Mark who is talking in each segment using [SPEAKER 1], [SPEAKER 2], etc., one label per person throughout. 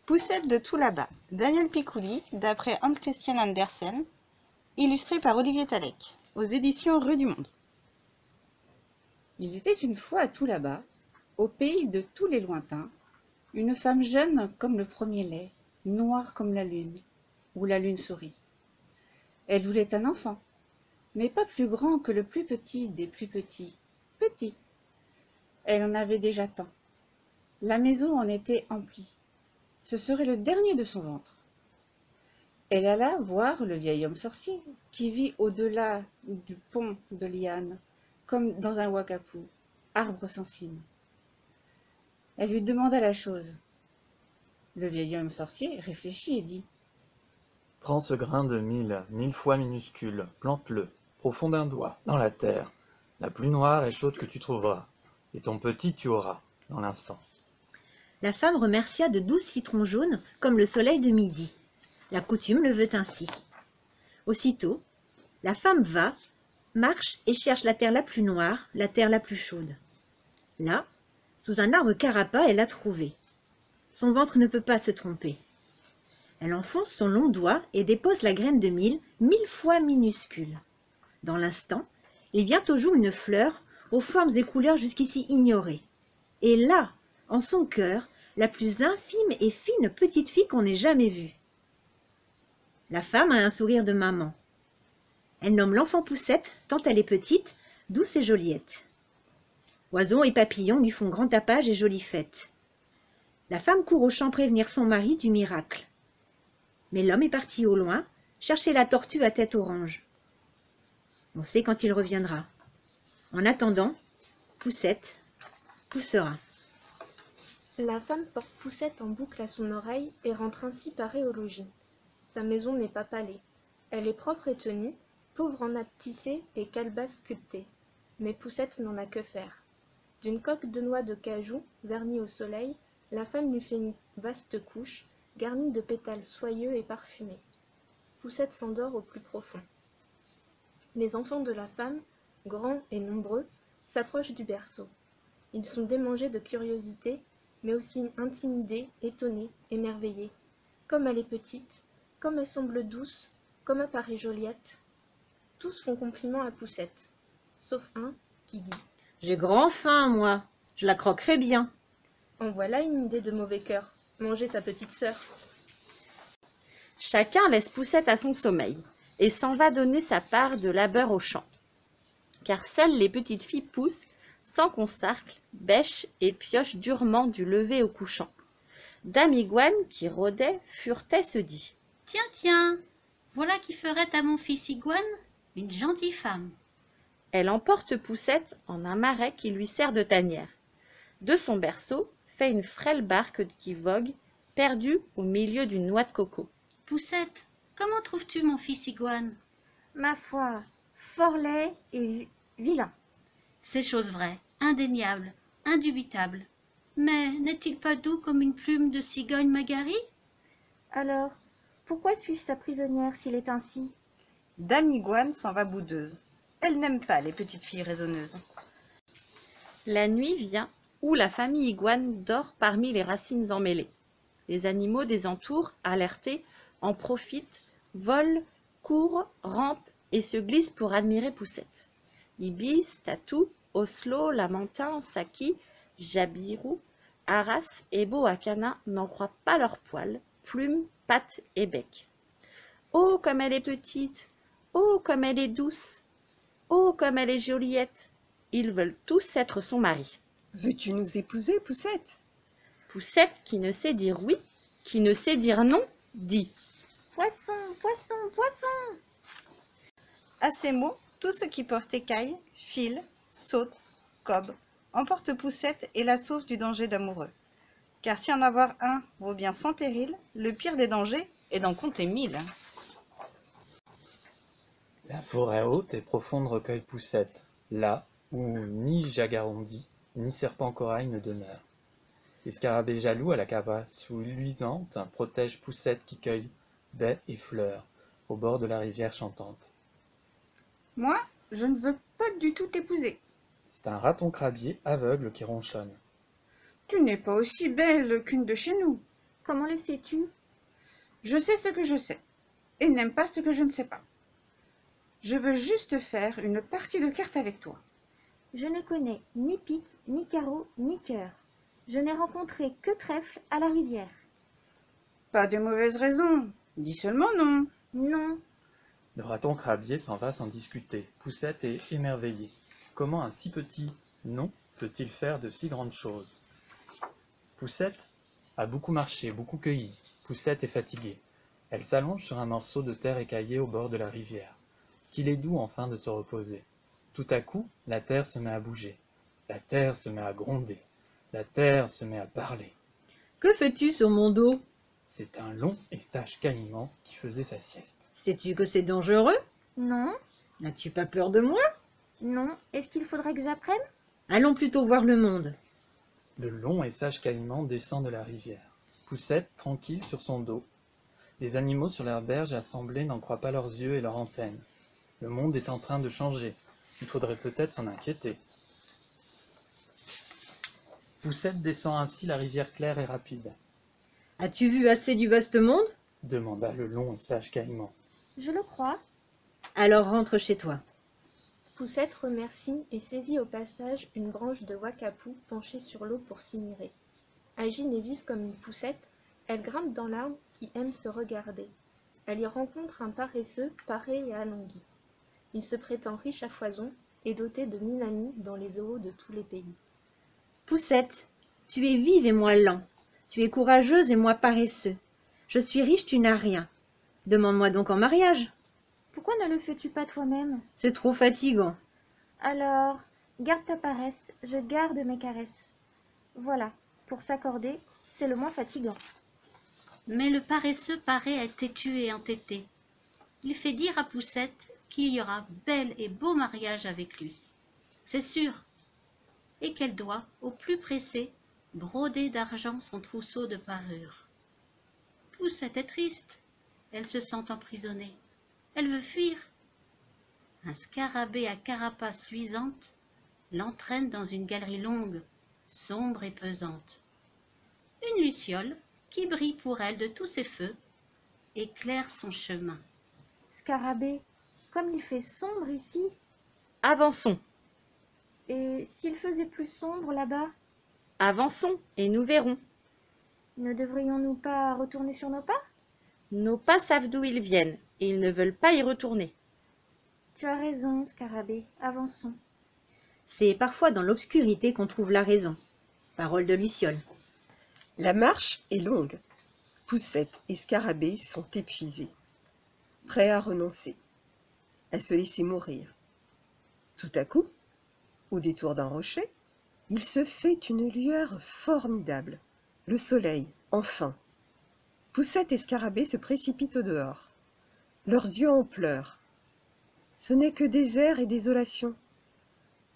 [SPEAKER 1] Poussette de tout là-bas, Daniel Picouli, d'après Hans Christian Andersen, illustré par Olivier Talec, aux éditions Rue du Monde.
[SPEAKER 2] Il était une fois à tout là-bas, au pays de tous les lointains, une femme jeune comme le premier lait, noire comme la lune, où la lune sourit. Elle voulait un enfant, mais pas plus grand que le plus petit des plus petits, petit. Elle en avait déjà tant. La maison en était emplie. Ce serait le dernier de son ventre. Elle alla voir le vieil homme sorcier, qui vit au-delà du pont de lianes, comme dans un wakapou, arbre sans cime. Elle lui demanda la chose. Le vieil homme sorcier réfléchit et dit:
[SPEAKER 3] Prends ce grain de 1000 fois minuscule, plante-le, profond d'un doigt, dans la terre, la plus noire et chaude que tu trouveras, et ton petit tu auras, dans l'instant.
[SPEAKER 4] La femme remercia de 12 citrons jaunes comme le soleil de midi. La coutume le veut ainsi. Aussitôt, la femme va, marche et cherche la terre la plus noire, la terre la plus chaude. Là, sous un arbre carapa, elle l'a trouvé. Son ventre ne peut pas se tromper. Elle enfonce son long doigt et dépose la graine de 1000 fois minuscule. Dans l'instant, il vient au jour une fleur aux formes et couleurs jusqu'ici ignorées. Et là, en son cœur, la plus infime et fine petite fille qu'on ait jamais vue. La femme a un sourire de maman. Elle nomme l'enfant Poussette, tant elle est petite, douce et joliette. Oiseaux et papillons lui font grand tapage et jolie fête. La femme court au champ prévenir son mari du miracle. Mais l'homme est parti au loin, chercher la tortue à tête orange. On sait quand il reviendra. En attendant, Poussette poussera.
[SPEAKER 5] La femme porte Poussette en boucle à son oreille et rentre ainsi parée au logis. Sa maison n'est pas palée. Elle est propre et tenue, pauvre en nappes tissées et calebasses sculptées. Mais Poussette n'en a que faire. D'une coque de noix de cajou, vernie au soleil, la femme lui fait une vaste couche, garnie de pétales soyeux et parfumés. Poussette s'endort au plus profond. Les enfants de la femme, grands et nombreux, s'approchent du berceau. Ils sont démangés de curiosité, mais aussi intimidés, étonnés, émerveillés. Comme elle est petite, comme elle semble douce, comme elle paraît joliette. Tous font compliment à Poussette, sauf un qui dit:
[SPEAKER 4] J'ai grand faim, moi. Je la croquerai bien.
[SPEAKER 5] En voilà une idée de mauvais cœur, manger sa petite sœur.
[SPEAKER 6] Chacun laisse Poussette à son sommeil et s'en va donner sa part de labeur au champ. Car seules les petites filles poussent sans qu'on sarcle, bêchent et piochent durement du lever au couchant. Dame Iguane, qui rôdait, furetait, se dit:
[SPEAKER 7] Tiens, tiens, voilà qui ferait à mon fils Iguane une gentille femme.
[SPEAKER 6] Elle emporte Poussette en un marais qui lui sert de tanière. De son berceau fait une frêle barque qui vogue, perdue au milieu d'une noix de coco.
[SPEAKER 7] Poussette, comment trouves-tu mon fils Iguane?
[SPEAKER 8] Ma foi, fort laid et vilain.
[SPEAKER 7] C'est chose vraie, indéniable, indubitable. Mais n'est-il pas doux comme une plume de cigogne Maghari?
[SPEAKER 8] Alors, pourquoi suis-je sa prisonnière s'il est ainsi?
[SPEAKER 1] Dame Iguane s'en va boudeuse. Elle n'aime pas les petites filles raisonneuses.
[SPEAKER 6] La nuit vient où la famille Iguane dort parmi les racines emmêlées. Les animaux des entours, alertés, en profitent, volent, courent, rampent et se glissent pour admirer Poussette. Ibis, Tatou, Oslo, Lamentin, Saki, Jabirou, Arras et Boakana n'en croient pas leurs poils, plumes, pattes et bec. Oh, comme elle est petite! Oh, comme elle est douce! Oh, comme elle est joliette! Ils veulent tous être son mari.
[SPEAKER 9] Veux-tu nous épouser, Poussette?
[SPEAKER 6] Poussette, qui ne sait dire oui, qui ne sait dire non, dit:
[SPEAKER 8] Poisson, poisson, poisson!
[SPEAKER 1] À ces mots, tous ceux qui portent écailles, filent, sautent, cobent, emportent Poussette et la sauvent du danger d'amoureux. Car si en avoir un vaut bien 100 périls, le pire des dangers est d'en compter 1000.
[SPEAKER 3] La forêt haute et profonde recueille Poussette, là où ni jagarondi, ni serpent corail ne demeure. Les scarabées jaloux à la carapace luisante protègent Poussette qui cueille baies et fleurs au bord de la rivière chantante.
[SPEAKER 2] Moi, je ne veux pas du tout t'épouser.
[SPEAKER 3] C'est un raton-crabier aveugle qui ronchonne.
[SPEAKER 2] Tu n'es pas aussi belle qu'une de chez nous.
[SPEAKER 8] Comment le sais-tu?
[SPEAKER 2] Je sais ce que je sais, et n'aime pas ce que je ne sais pas. Je veux juste faire une partie de cartes avec toi.
[SPEAKER 8] Je ne connais ni pique, ni carreau, ni cœur. Je n'ai rencontré que trèfle à la rivière.
[SPEAKER 2] Pas de mauvaise raison, dis seulement non.
[SPEAKER 8] Non,
[SPEAKER 3] Le raton crabier s'en va sans discuter. Poussette est émerveillée. Comment un si petit non peut-il faire de si grandes choses? Poussette a beaucoup marché, beaucoup cueilli. Poussette est fatiguée. Elle s'allonge sur un morceau de terre écaillée au bord de la rivière. Qu'il est doux enfin de se reposer. Tout à coup, la terre se met à bouger. La terre se met à gronder. La terre se met à parler.
[SPEAKER 4] Que fais-tu sur mon dos?
[SPEAKER 3] C'est un long et sage caïman qui faisait sa sieste.
[SPEAKER 4] Sais-tu que c'est dangereux?
[SPEAKER 8] non,
[SPEAKER 4] N'as-tu pas peur de moi?
[SPEAKER 8] non. Est-ce qu'il faudrait que j'apprenne?
[SPEAKER 4] Allons plutôt voir le monde.
[SPEAKER 3] Le long et sage caïman descend de la rivière. Poussette, tranquille sur son dos. Les animaux sur leur berge assemblés n'en croient pas leurs yeux et leurs antennes. Le monde est en train de changer. Il faudrait peut-être s'en inquiéter. Poussette descend ainsi la rivière claire et rapide,
[SPEAKER 4] As-tu vu assez du vaste monde?
[SPEAKER 3] demanda le long et sage caïman.
[SPEAKER 8] Je le crois.
[SPEAKER 4] Alors rentre chez toi.
[SPEAKER 5] Poussette remercie et saisit au passage une branche de wakapou penchée sur l'eau pour s'y mirer. Agile et vive comme une poussette, elle grimpe dans l'arbre qui aime se regarder. Elle y rencontre un paresseux paré et alongui. Il se prétend riche à foison et doté de 1000 amis dans les zoos de tous les pays.
[SPEAKER 4] Poussette, tu es vive et moi lent. Tu es courageuse et moi paresseux. Je suis riche, tu n'as rien. Demande-moi donc en mariage.
[SPEAKER 8] Pourquoi ne le fais-tu pas toi-même?
[SPEAKER 4] C'est trop fatigant.
[SPEAKER 8] Alors, garde ta paresse, je garde mes caresses. Voilà, pour s'accorder, c'est le moins fatigant.
[SPEAKER 7] Mais le paresseux paraît être têtu et entêté. Il fait dire à Poussette qu'il y aura bel et beau mariage avec lui. C'est sûr. Et qu'elle doit, au plus pressé, broder d'argent son trousseau de parures. Poussette est triste. Elle se sent emprisonnée. Elle veut fuir. Un scarabée à carapace luisante l'entraîne dans une galerie longue, sombre et pesante. Une luciole, qui brille pour elle de tous ses feux, éclaire son chemin.
[SPEAKER 8] Scarabée, comme il fait sombre ici,
[SPEAKER 6] Avançons,
[SPEAKER 8] et s'il faisait plus sombre là-bas,
[SPEAKER 6] avançons, et nous verrons.
[SPEAKER 8] ne devrions-nous pas retourner sur nos pas?
[SPEAKER 6] Nos pas savent d'où ils viennent, et ils ne veulent pas y retourner.
[SPEAKER 8] Tu as raison, Scarabée, avançons.
[SPEAKER 4] C'est parfois dans l'obscurité qu'on trouve la raison. Parole de Luciole.
[SPEAKER 9] La marche est longue. Poussette et Scarabée sont épuisés, prêts à renoncer, à se laisser mourir. Tout à coup, au détour d'un rocher, il se fait une lueur formidable. Le soleil, enfin. Poussette et Scarabée se précipitent au dehors. Leurs yeux en pleurent. Ce n'est que désert et désolation.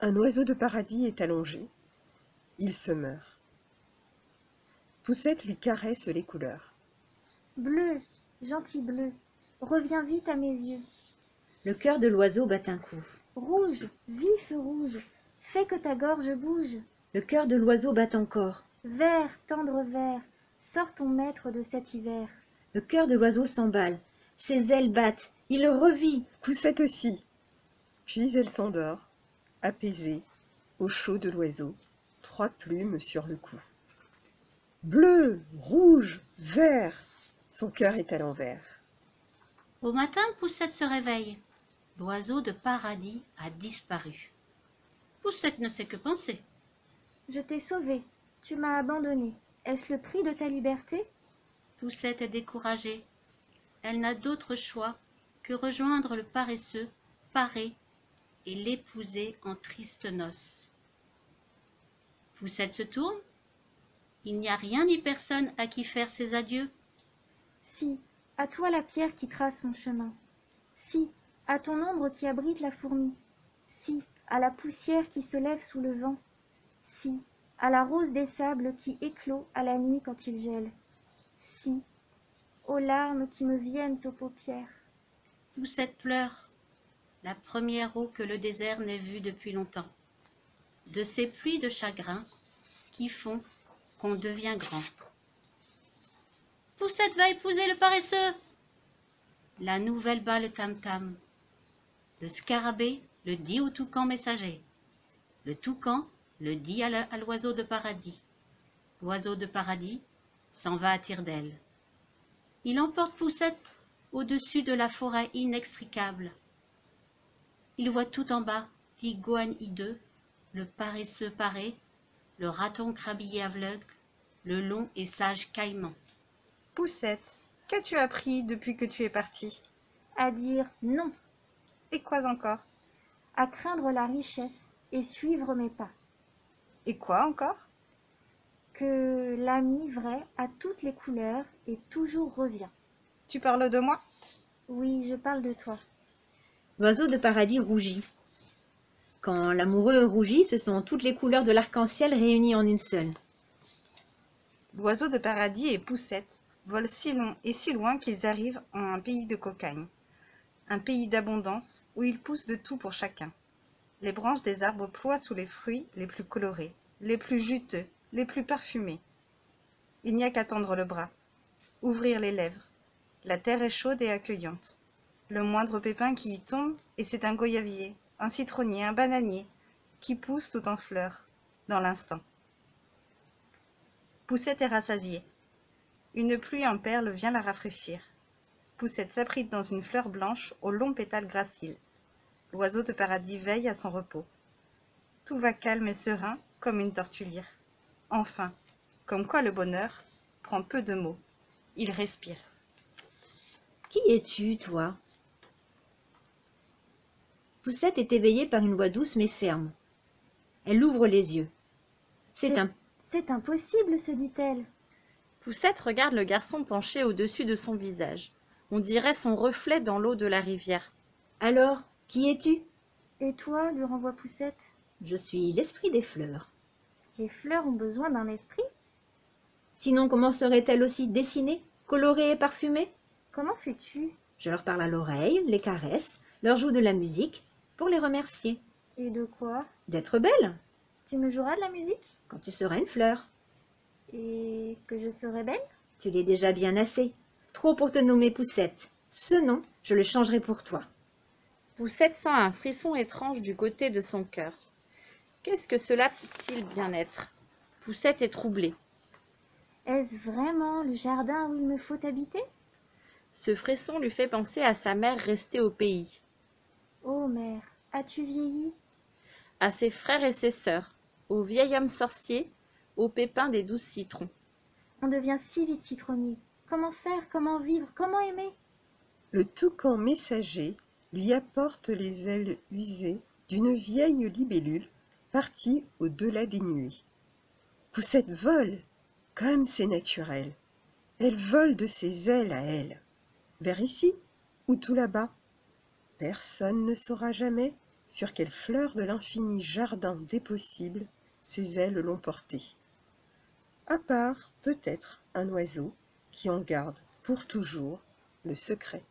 [SPEAKER 9] Un oiseau de paradis est allongé. Il se meurt. Poussette lui caresse les couleurs.
[SPEAKER 8] Bleu, gentil bleu, reviens vite à mes yeux.
[SPEAKER 4] Le cœur de l'oiseau bat un coup.
[SPEAKER 8] Rouge, vif rouge, fais que ta gorge bouge.
[SPEAKER 4] Le cœur de l'oiseau bat encore.
[SPEAKER 8] Vert, tendre vert, sors ton maître de cet hiver.
[SPEAKER 4] Le cœur de l'oiseau s'emballe. Ses ailes battent. Il revit.
[SPEAKER 9] Poussette aussi. Puis elle s'endort, apaisée, au chaud de l'oiseau, 3 plumes sur le cou. Bleu, rouge, vert, son cœur est à l'envers.
[SPEAKER 7] Au matin, Poussette se réveille. L'oiseau de paradis a disparu. Poussette ne sait que penser.
[SPEAKER 8] Je t'ai sauvé, tu m'as abandonné. Est-ce le prix de ta liberté?
[SPEAKER 7] Poussette est découragée. Elle n'a d'autre choix que rejoindre le paresseux, paré, et l'épouser en tristes noces. Poussette se tourne. Il n'y a rien ni personne à qui faire ses adieux.
[SPEAKER 8] Si, à toi la pierre qui trace mon chemin. Si, à ton ombre qui abrite la fourmi. Si, à la poussière qui se lève sous le vent. Si, à la rose des sables qui éclot à la nuit quand il gèle. Si, aux larmes qui me viennent aux paupières.
[SPEAKER 7] Poussette pleure, la première eau que le désert n'ait vue depuis longtemps. De ces pluies de chagrin qui font qu'on devient grand. Poussette va épouser le paresseux. La nouvelle bat le tam-tam. Le scarabée le dit au toucan messager. Le toucan le dit à l'oiseau de paradis. L'oiseau de paradis s'en va à tire-d'aile. Il emporte Poussette au-dessus de la forêt inextricable. Il voit tout en bas l'iguane hideux, le paresseux paré, le raton crabillé aveugle, le long et sage caïman.
[SPEAKER 1] Poussette, qu'as-tu appris depuis que tu es partie?
[SPEAKER 8] À dire non,
[SPEAKER 1] Et quoi encore?
[SPEAKER 8] à craindre la richesse et suivre mes pas.
[SPEAKER 1] Et quoi encore?
[SPEAKER 8] Que l'ami vrai a toutes les couleurs et toujours revient.
[SPEAKER 1] Tu parles de moi?
[SPEAKER 8] Oui, je parle de toi.
[SPEAKER 4] L'oiseau de paradis rougit. Quand l'amoureux rougit, ce sont toutes les couleurs de l'arc-en-ciel réunies en une seule.
[SPEAKER 1] L'oiseau de paradis et Poussette volent si long et si loin qu'ils arrivent en un pays de cocagne, un pays d'abondance où il pousse de tout pour chacun. Les branches des arbres ploient sous les fruits les plus colorés, les plus juteux, les plus parfumés. Il n'y a qu'à tendre le bras, ouvrir les lèvres. La terre est chaude et accueillante. Le moindre pépin qui y tombe, et c'est un goyavier, un citronnier, un bananier, qui pousse tout en fleurs, dans l'instant. Poussette est rassasiée. Une pluie en perles vient la rafraîchir. Poussette s'abrite dans une fleur blanche aux longs pétales graciles. L'oiseau de paradis veille à son repos. Tout va calme et serein comme une tortulière. Enfin, comme quoi le bonheur prend peu de mots. Il respire.
[SPEAKER 4] Qui es-tu, toi? Poussette est éveillée par une voix douce mais ferme. Elle ouvre les yeux. C'est
[SPEAKER 8] impossible, se dit-elle.
[SPEAKER 6] Poussette regarde le garçon penché au-dessus de son visage. On dirait son reflet dans l'eau de la rivière.
[SPEAKER 4] Alors, qui es-tu?
[SPEAKER 8] Et toi, lui renvoie Poussette.
[SPEAKER 4] Je suis l'esprit des fleurs.
[SPEAKER 8] Les fleurs ont besoin d'un esprit?
[SPEAKER 4] Sinon, comment seraient-elles aussi dessinées, colorées et parfumées?
[SPEAKER 8] Comment fais-tu?
[SPEAKER 4] Je leur parle à l'oreille, les caresse, leur joue de la musique, pour les remercier.
[SPEAKER 8] Et de quoi?
[SPEAKER 4] D'être belle,
[SPEAKER 8] Tu me joueras de la musique?
[SPEAKER 4] quand tu seras une fleur.
[SPEAKER 8] Et que je serai belle?
[SPEAKER 4] Tu l'es déjà bien assez. Trop pour te nommer Poussette. Ce nom, je le changerai pour toi.
[SPEAKER 6] Poussette sent un frisson étrange du côté de son cœur. Qu'est-ce que cela peut-il bien être? Poussette est troublée.
[SPEAKER 8] Est-ce vraiment le jardin où il me faut habiter?
[SPEAKER 6] Ce frisson lui fait penser à sa mère restée au pays,
[SPEAKER 8] Ô mère, as-tu vieilli?
[SPEAKER 6] à ses frères et ses sœurs, au vieil homme sorcier, aux pépins des 12 citrons.
[SPEAKER 8] On devient si vite citronnier. Comment faire? Comment vivre? Comment aimer?
[SPEAKER 9] Le toucan messager lui apporte les ailes usées d'une vieille libellule partie au-delà des nuées. Poussette vole, comme c'est naturel. Elle vole de ses ailes à elle. Vers ici ou tout là-bas. Personne ne saura jamais sur quelle fleur de l'infini jardin des possibles ses ailes l'ont portée. À part peut-être un oiseau qui en garde pour toujours le secret.